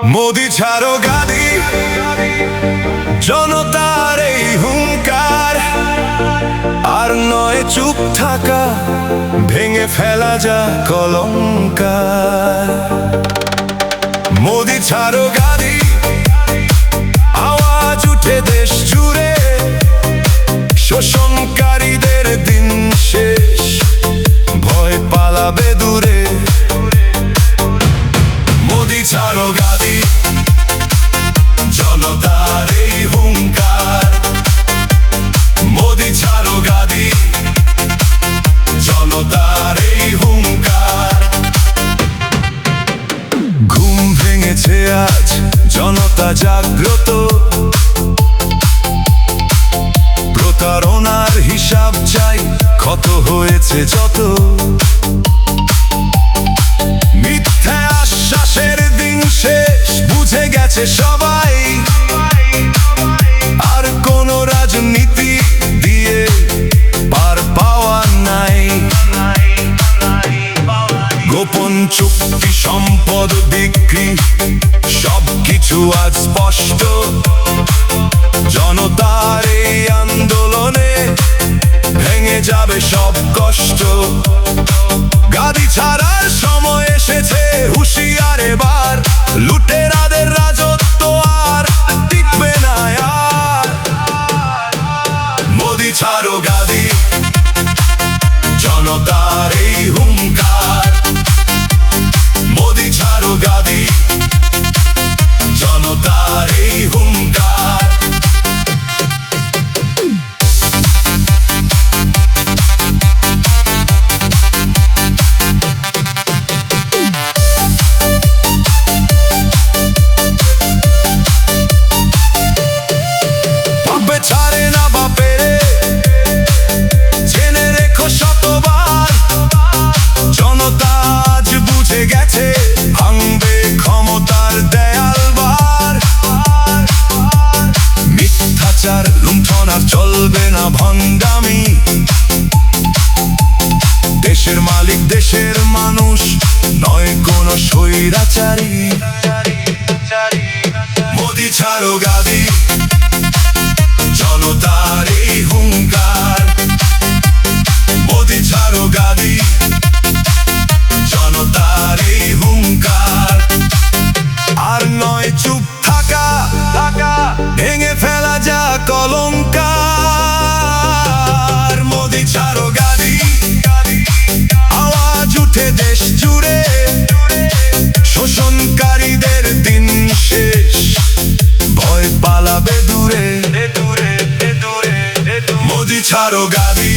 মোদি ছাড়ো গাদি, জনতার এই হুঙ্কার। আর নয় চুপ থাকা, ভেঙে ফেলা যা কলঙ্কার। মোদি ছাড়ো গাদি, আওয়াজ উঠে দেশ জুড়ে। শোষণকারীদের দিন শেষ, ভয় পালাবে দূরে। মোদি ছাড়ো গাদি, জনতার এই হুঙ্কার। মোদি ছাড়ো গাদি, জনতার এই হুঙ্কার। ঘুম ভেঙেছে আজ, জনতা জাগ্রত। প্রতারণার হিসাব চাই, ক্ষত হয়েছে যত। মিথ্যা আশ্বাসের দিন শেষ, বুঝে গেছে সবাই। আর কোন রাজনীতি দিয়ে পার পাওয়া নাই। গোপন চুক্তি, সম্পদ বিক্রি, সবকিছু আজ স্পষ্ট। জনতার এই আন্দোলনে ভেঙে যাবে সব কষ্ট। গাদি ছাড়ার সময় এসেছে, হুঁশিয়ার এবার। লুটেরাদের রাজত্ব আর টিকবে না আর। মোদি ছাড়ো গাদি, জনতার এই হুঙ্কার। মোদি ছাড়ো গাদি, জনতার এই হুঙ্কার। ছাড়ে না বাপেরে, জেনে রেখো শতবার। জনতা আজ বুঝে গেছে, ভাঙবে ক্ষমতার দেয়ালবার। মিথ্যাচার, লুণ্ঠন আর চলবে না ভণ্ডামি। দেশের মালিক দেশের মানুষ, নয় কোনো স্বৈরাচারী। মোদি ছাড়ো গাদি, জনতার এই হুঙ্কার। মোদি ছাড়ো গাদি, জনতার এই হুঙ্কার। আর নয় চুপ থাকা, ভেঙে ফেলা যা কলঙ্কার। মোদি ছাড়ো গাদি, আওয়াজ উঠে দেশ জুড়ে। শোষণকারীদের দিন শেষ, ভয় পালাবে দূরে। মোদি ছাড়ো গাদি।